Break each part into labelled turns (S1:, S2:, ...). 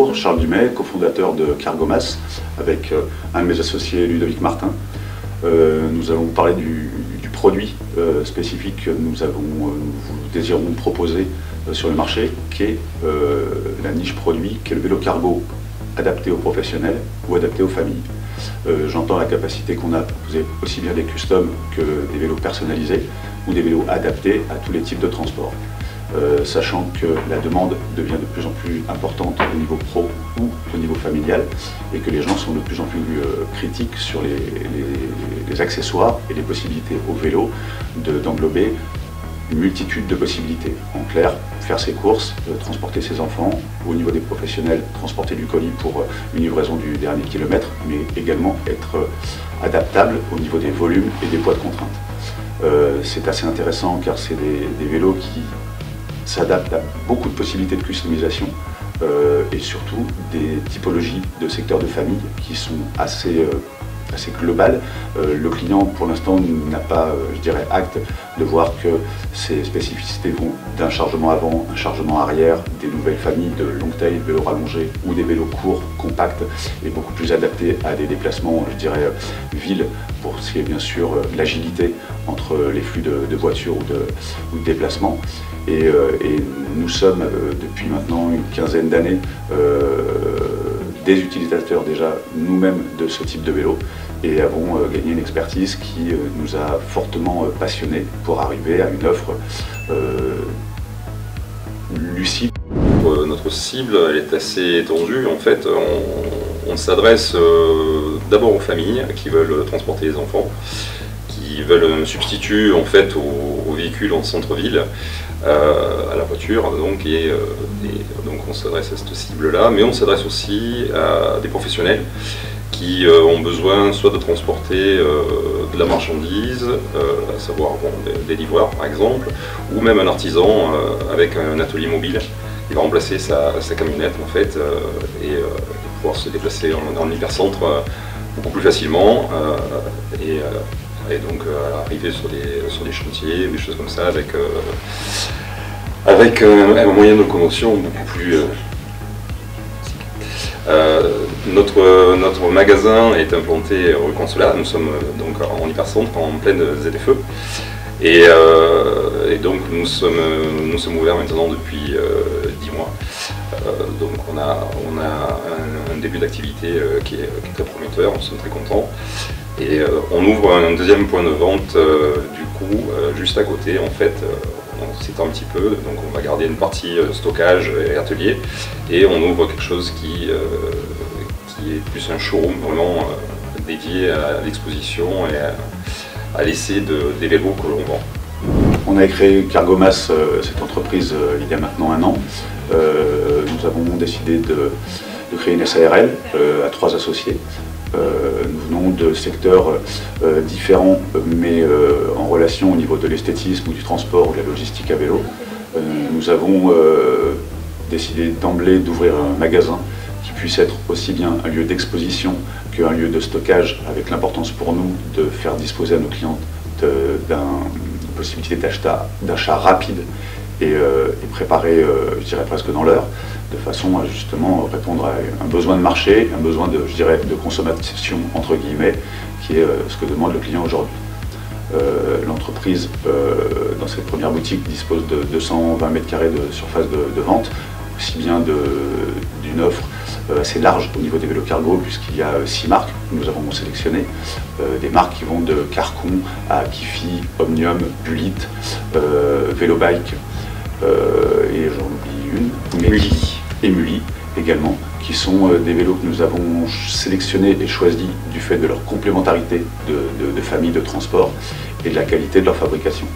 S1: Bonjour, Charles Dumay, cofondateur de Cargomas, avec un de mes associés, Ludovic Martin. Nous allons vous parler du produit spécifique que nous désirons proposer sur le marché, qui est la niche produit, qui est le vélo cargo adapté aux professionnels ou adapté aux familles. J'entends la capacité qu'on a de proposer aussi bien des customs que des vélos personnalisés ou des vélos adaptés à tous les types de transport. Sachant que la demande devient de plus en plus importante au niveau pro ou au niveau familial et que les gens sont de plus en plus critiques sur les accessoires et les possibilités au vélo d'englober une multitude de possibilités. En clair, faire ses courses, transporter ses enfants, au niveau des professionnels, transporter du colis pour une livraison du dernier kilomètre, mais également être adaptable au niveau des volumes et des poids de contrainte. C'est assez intéressant car c'est des vélos qui s'adaptent à beaucoup de possibilités de customisation et surtout des typologies de secteurs de famille qui sont assez globales. Le client pour l'instant n'a pas, je dirais, acte de voir que ces spécificités vont d'un chargement avant, un chargement arrière, des nouvelles familles de longue taille, vélos rallongés ou des vélos courts, compacts et beaucoup plus adaptés à des déplacements, je dirais, ville, pour ce qui est bien sûr l'agilité entre les flux de voitures ou de déplacements. Et nous sommes depuis maintenant une quinzaine d'années des utilisateurs déjà nous-mêmes de ce type de vélo et avons gagné une expertise qui nous a fortement passionnés pour arriver à une offre lucide.
S2: Notre cible elle est assez étendue. En fait, on s'adresse d'abord aux familles qui veulent transporter les enfants, qui veulent un substitut en fait au véhicule en centre-ville, à la voiture, donc, donc on s'adresse à cette cible-là, mais on s'adresse aussi à des professionnels qui ont besoin soit de transporter de la marchandise, à savoir des livreurs par exemple, ou même un artisan avec un atelier mobile qui va remplacer sa camionnette en fait et pouvoir se déplacer dans l'hypercentre beaucoup plus facilement et donc arriver sur des chantiers, des choses comme ça avec un moyen de locomotion beaucoup plus notre magasin est implanté rue Consulat. Nous sommes donc en hypercentre, en pleine ZFE. Et donc nous sommes ouverts maintenant depuis 10 mois. Donc on a un début d'activité qui est très prometteur, on sommes très contents. Et on ouvre un deuxième point de vente du coup juste à côté en fait. On s'étend un petit peu, donc on va garder une partie stockage et atelier et on ouvre quelque chose qui est plus un showroom vraiment dédié à l'exposition et à l'essai des vélos que l'on vend.
S1: On a créé Cargomas, cette entreprise, il y a maintenant 1 an. Nous avons décidé de créer une SARL à 3 associés. Nous venons de secteurs différents, mais en relation au niveau de l'esthétisme ou du transport ou de la logistique à vélo. Nous avons décidé d'emblée d'ouvrir un magasin qui puisse être aussi bien un lieu d'exposition qu'un lieu de stockage, avec l'importance pour nous de faire disposer à nos clients d'une possibilité d'achat rapide et préparé, je dirais presque dans l'heure, de façon à justement répondre à un besoin de marché, un besoin de, je dirais, de consommation entre guillemets, qui est ce que demande le client aujourd'hui. L'entreprise, dans cette première boutique, dispose de 220 m² de surface de vente, aussi bien d'une offre assez large au niveau des vélos cargo, puisqu'il y a 6 marques que nous avons sélectionnées, des marques qui vont de Carcon à Kifi, Omnium, Bullitt, Vélobike, et j'en oublie une, et Muli également, qui sont des vélos que nous avons sélectionnés et choisis du fait de leur complémentarité de famille de transport et de la qualité de leur fabrication.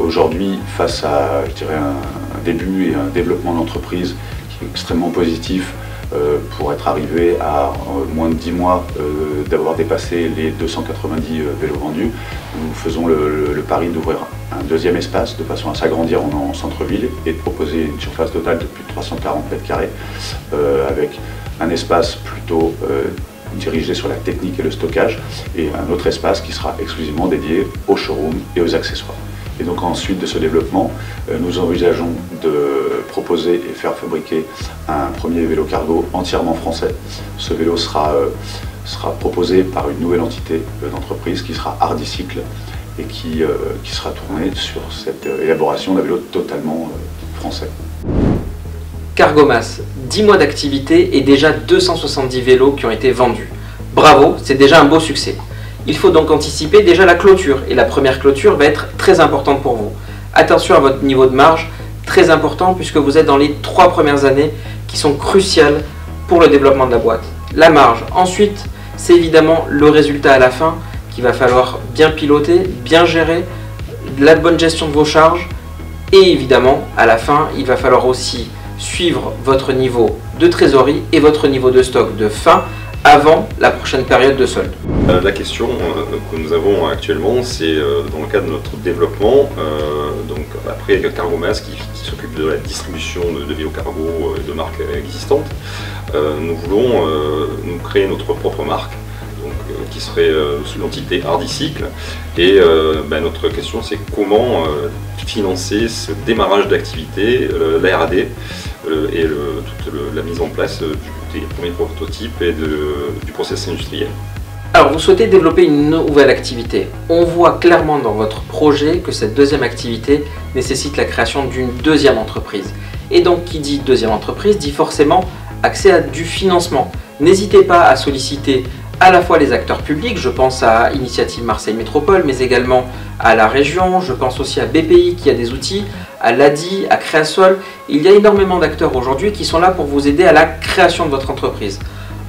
S1: Aujourd'hui, face à, je dirais, un début et un développement d'entreprise qui est extrêmement positif, pour être arrivé à moins de 10 mois d'avoir dépassé les 290 vélos vendus, nous faisons le pari d'ouvrir un deuxième espace de façon à s'agrandir en centre-ville et de proposer une surface totale de plus de 340 m², avec un espace plutôt dirigé sur la technique et le stockage et un autre espace qui sera exclusivement dédié au showroom et aux accessoires. Et donc ensuite de ce développement, nous envisageons de proposer et faire fabriquer un premier vélo cargo entièrement français. Ce vélo sera proposé par une nouvelle entité d'entreprise qui sera Hardicycle et qui sera tournée sur cette élaboration d'un vélo totalement français.
S3: Cargomas, 10 mois d'activité et déjà 270 vélos qui ont été vendus. Bravo, c'est déjà un beau succès. Il faut donc anticiper déjà la clôture, et la première clôture va être très importante pour vous. Attention à votre niveau de marge, très important puisque vous êtes dans les 3 premières années qui sont cruciales pour le développement de la boîte. La marge, ensuite, c'est évidemment le résultat à la fin qu'il va falloir bien piloter, bien gérer, la bonne gestion de vos charges, et évidemment, à la fin, il va falloir aussi suivre votre niveau de trésorerie et votre niveau de stock de fin avant la prochaine période de solde.
S2: La question que nous avons actuellement, c'est dans le cadre de notre développement, donc après Cargomas qui s'occupe de la distribution de vélos cargo et de marques existantes, nous voulons nous créer notre propre marque, donc, qui serait sous l'entité Hardicycle, et notre question c'est comment financer ce démarrage d'activité, la R&D et toute la mise en place des premiers prototypes et du process industriel.
S3: Alors vous souhaitez développer une nouvelle activité. On voit clairement dans votre projet que cette deuxième activité nécessite la création d'une deuxième entreprise. Et donc qui dit deuxième entreprise dit forcément accès à du financement. N'hésitez pas à solliciter à la fois les acteurs publics, je pense à Initiative Marseille Métropole, mais également à la région, je pense aussi à BPI qui a des outils, à l'ADI, à Créasol. Il y a énormément d'acteurs aujourd'hui qui sont là pour vous aider à la création de votre entreprise.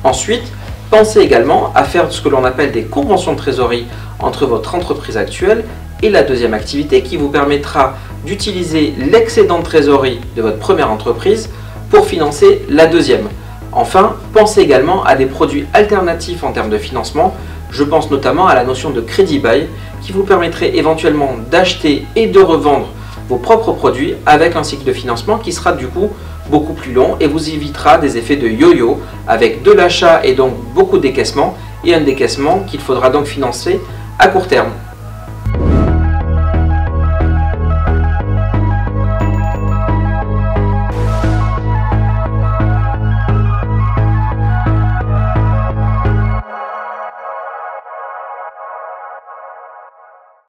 S3: Ensuite, pensez également à faire ce que l'on appelle des conventions de trésorerie entre votre entreprise actuelle et la deuxième activité qui vous permettra d'utiliser l'excédent de trésorerie de votre première entreprise pour financer la deuxième. Enfin, pensez également à des produits alternatifs en termes de financement. Je pense notamment à la notion de crédit bail qui vous permettrait éventuellement d'acheter et de revendre vos propres produits avec un cycle de financement qui sera du coup beaucoup plus long et vous évitera des effets de yo-yo avec de l'achat et donc beaucoup de décaissement et un décaissement qu'il faudra donc financer à court terme.